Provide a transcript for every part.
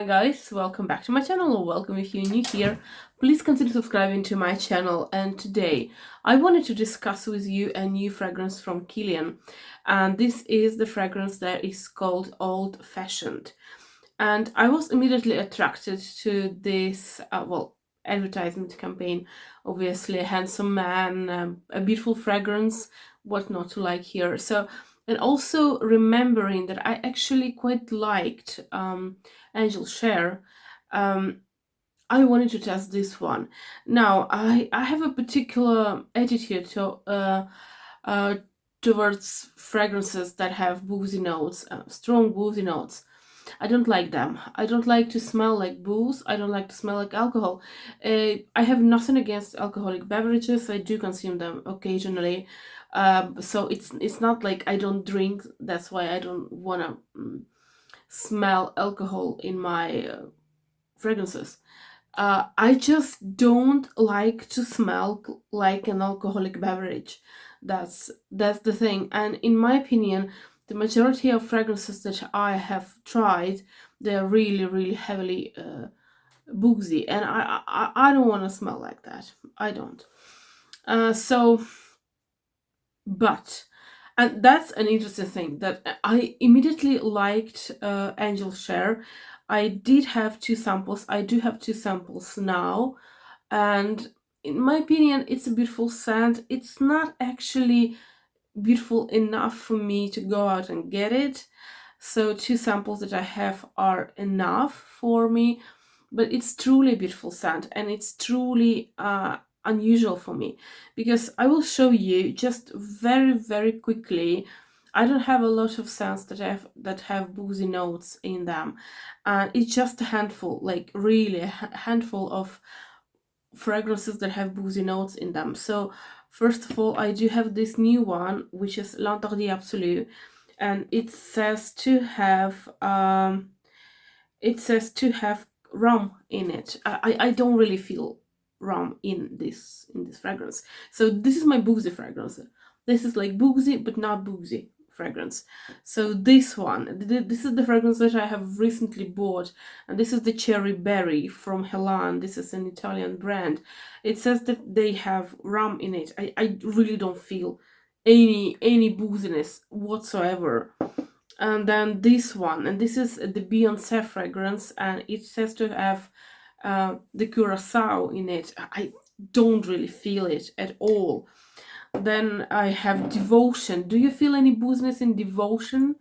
Hi guys, welcome back to my channel, or welcome if you're new here. Please consider subscribing to my channel, and today I wanted to discuss with you a new fragrance from Kilian, and this is the fragrance that is called Old Fashioned. And I was immediately attracted to this advertisement campaign. Obviously a handsome man, a beautiful fragrance, what not to like here. So, and also remembering that I actually quite liked Angel Share, um, I wanted to test this one. Now, I have a particular attitude uh, towards fragrances that have boozy notes, strong boozy notes. I don't like them. I don't like to smell like booze. I don't like to smell like alcohol. I have nothing against alcoholic beverages. I do consume them occasionally. So it's not like I don't drink. That's why I don't wanna smell alcohol in my fragrances. I just don't like to smell like an alcoholic beverage. That's the thing. And in my opinion, the majority of fragrances that I have tried, they're really heavily boozy, and I don't want to smell like that. I don't. So, but. And that's an interesting thing that I immediately liked Angel Share. I did have two samples. I do have two samples now, and in my opinion it's a beautiful scent. It's not actually beautiful enough for me to go out and get it, so two samples that I have are enough for me, but it's truly a beautiful scent, and it's truly unusual for me, because I will show you just very quickly. I don't have a lot of scents that have boozy notes in them, and it's just a handful, like really a handful of fragrances that have boozy notes in them. So first of all, I do have this new one, which is L'Interdit Absolu, and it says to have rum in it. I don't really feel rum in this fragrance. So this is my boozy fragrance. This is like boozy but not boozy fragrance. So this is the fragrance that I have recently bought, and this is the Cherry Berry from Helan. This is an Italian brand. It says that they have rum in it. I really don't feel any booziness whatsoever. And then this one, and this is the Beyonce fragrance, and it says to have the curacao in it. I don't really feel it at all. Then I have Devotion. Do you feel any booziness in Devotion?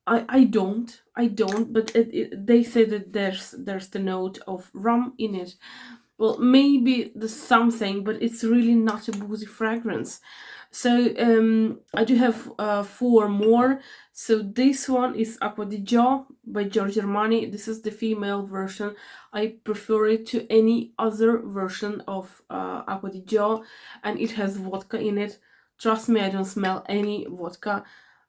I don't, but they say that there's the note of rum in it. Well, maybe there's something, but it's really not a boozy fragrance. So I do have four more. So this one is Acqua di Gio by Giorgio Armani. This is the female version. I prefer it to any other version of Acqua di Gio, and it has vodka in it. Trust me, I don't smell any vodka.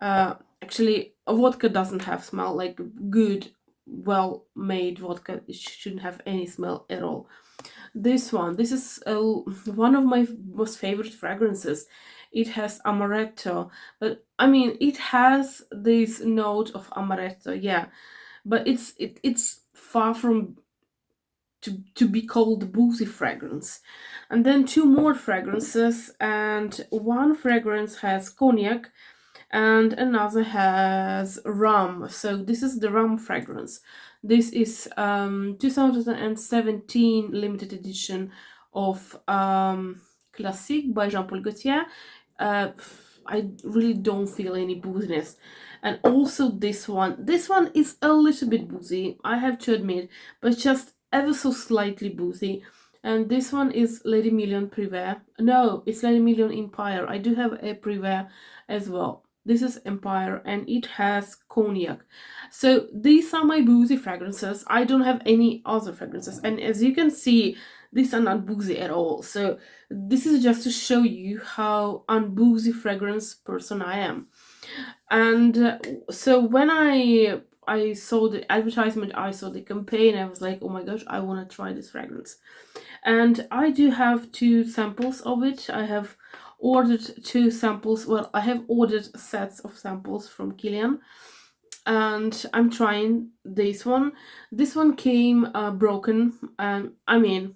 Actually, a vodka doesn't have smell. Like good, well-made vodka, it shouldn't have any smell at all. This is one of my most favorite fragrances. It has amaretto, but I mean it has this note of amaretto, yeah, but it's far from to be called boozy fragrance. And then two more fragrances, and one fragrance has cognac and another has rum. So this is the rum fragrance. This is 2017 limited edition of Classique by Jean-Paul Gaultier. uh, I really don't feel any booziness. And also this one is a little bit boozy, I have to admit, but just ever so slightly boozy. And this one is Lady Million Privé. No, it's Lady Million Empire. I do have a Privé as well. This is Empire, and it has cognac. So these are my boozy fragrances. I don't have any other fragrances, and as you can see, these are not boozy at all. So this is just to show you how unboozy fragrance person I am. And so when I saw the advertisement, I saw the campaign, I was like, oh my gosh, I want to try this fragrance. And I do have two samples of it. I have ordered two samples. Well, I have ordered sets of samples from Kilian. and I'm trying this one. This one came broken, and I mean,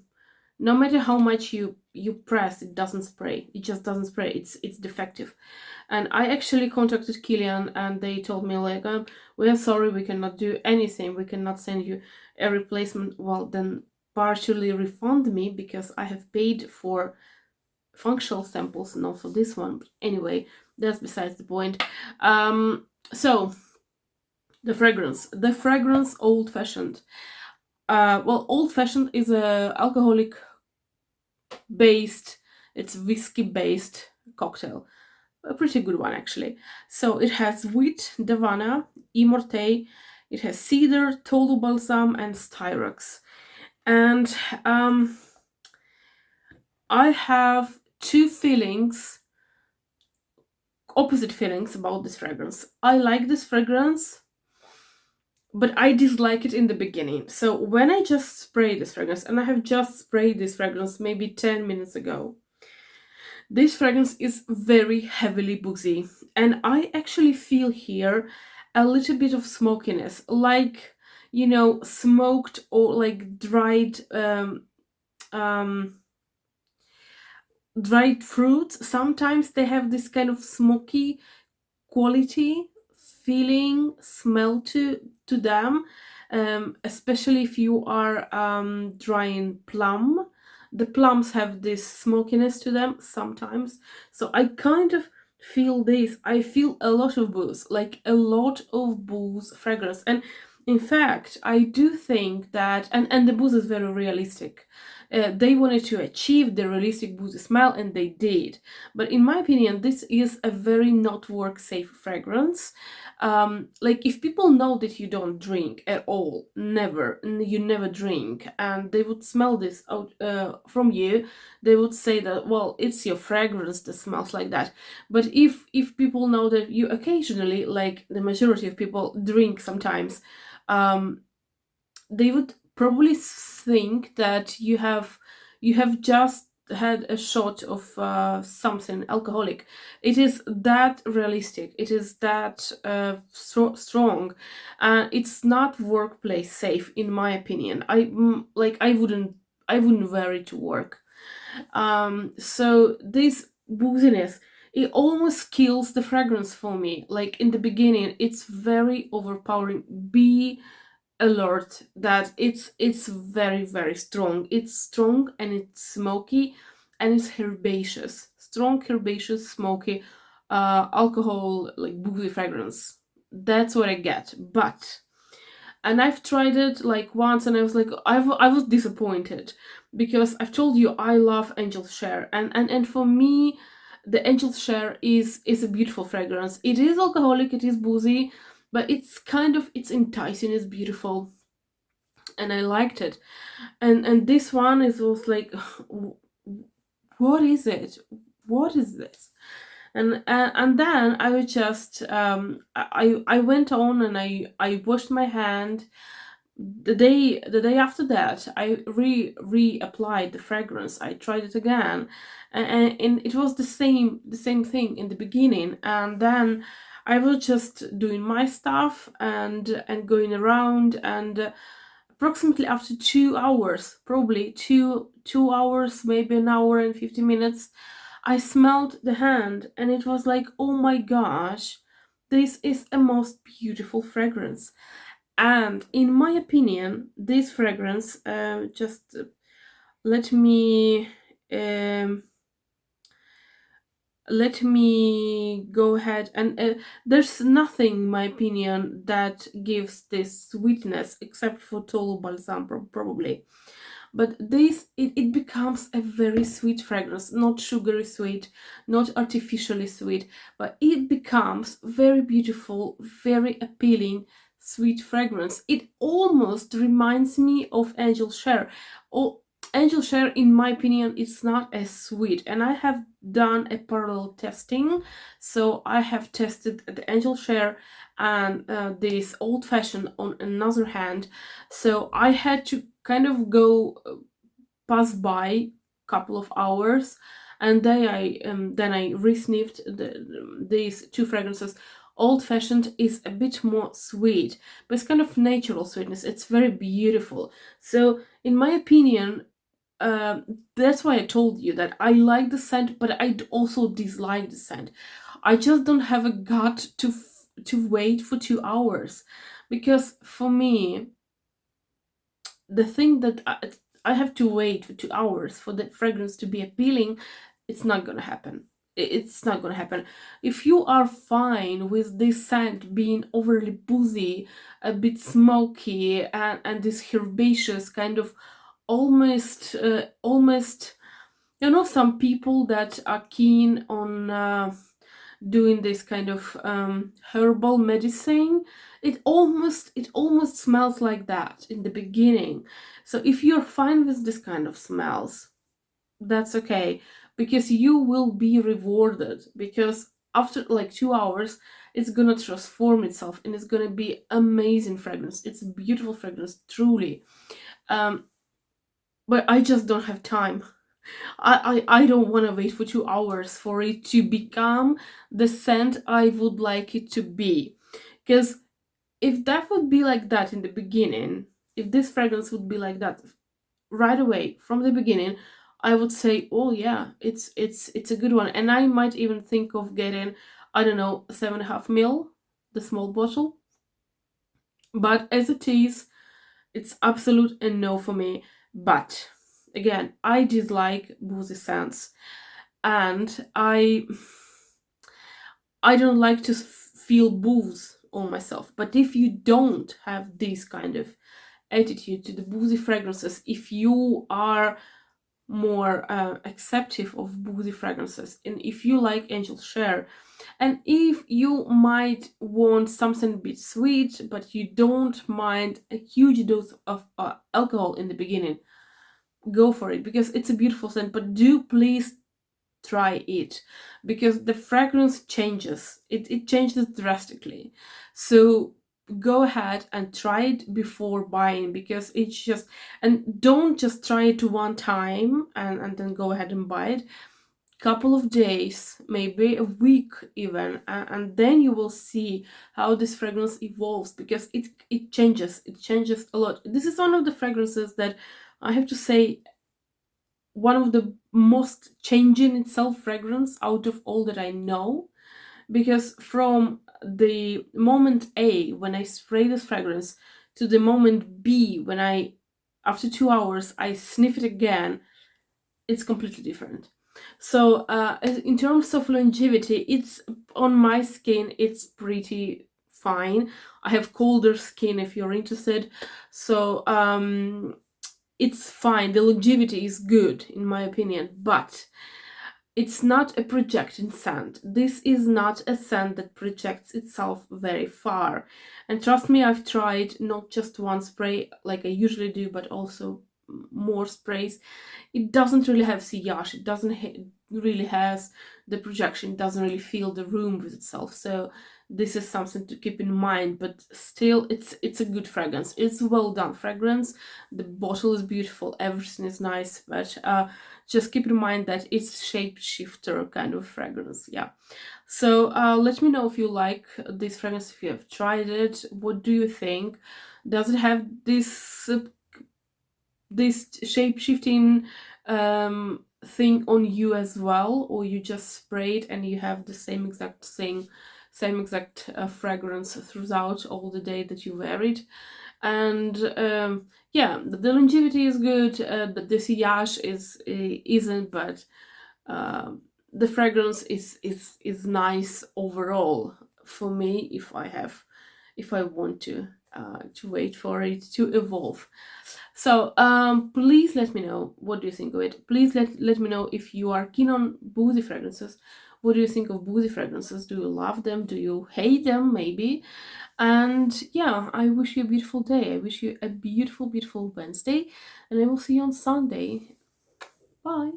no matter how much you press, it doesn't spray. It just doesn't spray. It's defective. And I actually contacted Kilian, and they told me like, we are sorry, we cannot do anything. We cannot send you a replacement. Well, then partially refund me because I have paid for functional samples, not for this one. But anyway, that's besides the point. So the fragrance old fashioned. Well, old fashioned is a alcoholic based, it's whiskey based cocktail, a pretty good one actually. So it has wheat, Gabbana, Immorte, it has cedar, Tolu balsam, and styrox. And I have two feelings, opposite feelings about this fragrance. I like this fragrance, but I dislike it in the beginning. So when I just sprayed this fragrance, and I have just sprayed this fragrance maybe 10 minutes ago, this fragrance is very heavily boozy, and I actually feel here a little bit of smokiness, like, you know, smoked or like dried fruits. Sometimes they have this kind of smoky quality, feeling, smell to them, especially if you are drying plum. The plums have this smokiness to them sometimes, so I kind of feel this. I feel a lot of booze, like a lot of booze fragrance. And in fact, I do think that, and the booze is very realistic. They wanted to achieve the realistic boozy smell, and they did. But in my opinion, this is a very not work safe fragrance. Like, if people know that you don't drink at all, you never drink, and they would smell this out from you, they would say that, well, it's your fragrance that smells like that. But if people know that you occasionally, like the majority of people, drink sometimes, they would probably think that you have just had a shot of something alcoholic. It is that realistic, it is that strong, and it's not workplace safe in my opinion. I wouldn't wear it to work. So this booziness, it almost kills the fragrance for me. Like, in the beginning, it's very overpowering. Be alert that it's very, very strong. It's strong, and it's smoky, and it's herbaceous. Strong, herbaceous, smoky, alcohol, like boozy fragrance. That's what I get. But, and I've tried it like once, and I was like, I was disappointed, because I've told you I love Angel Share, and for me, the Angel Share is a beautiful fragrance. It is alcoholic, it is boozy, but it's enticing, it's beautiful, and I liked it. And this one was like, what is it? What is this? And then I was just I went on, and I washed my hand. The day after that, I reapplied the fragrance. I tried it again, and it was the same thing in the beginning. And then I was just doing my stuff and going around, and approximately after 2 hours, probably two hours, maybe an hour and 50 minutes, I smelled the hand, and it was like, oh my gosh, this is a most beautiful fragrance. And in my opinion, this fragrance, just let me um, let me go ahead, and there's nothing, in my opinion, that gives this sweetness except for Tolu balsam, probably. But it becomes a very sweet fragrance, not sugary sweet, not artificially sweet, but it becomes very beautiful, very appealing, sweet fragrance. It almost reminds me of Angel Share. Oh, Angel Share, in my opinion, it's not as sweet, and I have done a parallel testing. So I have tested the Angel Share and this old fashioned on another hand. So I had to kind of go pass by a couple of hours, and then I re-sniffed these two fragrances Old-fashioned is a bit more sweet, but it's kind of natural sweetness. It's very beautiful. So in my opinion, that's why I told you that I like the scent, but I also dislike the scent. I just don't have a gut to wait for 2 hours, because for me, the thing that I have to wait for 2 hours for the fragrance to be appealing, it's not gonna happen. It's not gonna happen. If you are fine with this scent being overly boozy, a bit smoky, and this herbaceous kind of almost, some people that are keen on doing this kind of herbal medicine, it almost smells like that in the beginning. So if you're fine with this kind of smells, that's okay, because you will be rewarded, because after like 2 hours it's gonna transform itself and it's gonna be amazing fragrance. It's a beautiful fragrance, truly. um but I just don't have time. I don't want to wait for 2 hours for it to become the scent I would like it to be. Because if that would be like that in the beginning, if this fragrance would be like that right away from the beginning, I would say, oh yeah, it's a good one. And I might even think of getting, I don't know, 7.5 ml, the small bottle. But as it is, it's absolute a no for me. But again, I dislike boozy scents, and I don't like to feel booze on myself. But if you don't have this kind of attitude to the boozy fragrances, if you are more acceptive of boozy fragrances, and if you like angel share, and if you might want something a bit sweet but you don't mind a huge dose of alcohol in the beginning, go for it, because it's a beautiful scent. But do please try it, because the fragrance changes, it changes drastically. So go ahead and try it before buying, because it's just, and don't just try it one time and then go ahead and buy it. Couple of days, maybe a week even, and then you will see how this fragrance evolves, because it changes a lot. This is one of the fragrances that I have to say, one of the most changing itself fragrance out of all that I know, because from the moment A when I spray this fragrance to the moment B when I, after 2 hours, I sniff it again, it's completely different. So in terms of longevity, it's on my skin, it's pretty fine. I have colder skin if you're interested. So it's fine. The longevity is good in my opinion, but it's not a projecting scent. This is not a scent that projects itself very far. And trust me, I've tried not just one spray like I usually do, but also more sprays. It doesn't really have sillage. It doesn't really has the projection. It doesn't really fill the room with itself. So this is something to keep in mind. But still, it's a good fragrance. It's a well done fragrance. The bottle is beautiful. Everything is nice. But just keep in mind that it's shapeshifter kind of fragrance. Yeah. So let me know if you like this fragrance, if you have tried it. What do you think? Does it have this shape-shifting thing on you as well, or you just spray it and you have the same exact thing, same exact fragrance throughout all the day that you wear it? And yeah, the longevity is good, but the sillage isn't, but the fragrance is nice overall for me, if I want to wait for it to evolve. So please let me know, what do you think of it? Please let me know if you are keen on boozy fragrances. What do you think of boozy fragrances? Do you love them? Do you hate them, maybe? And yeah, I wish you a beautiful day. I wish you a beautiful, beautiful Wednesday, and I will see you on Sunday. Bye.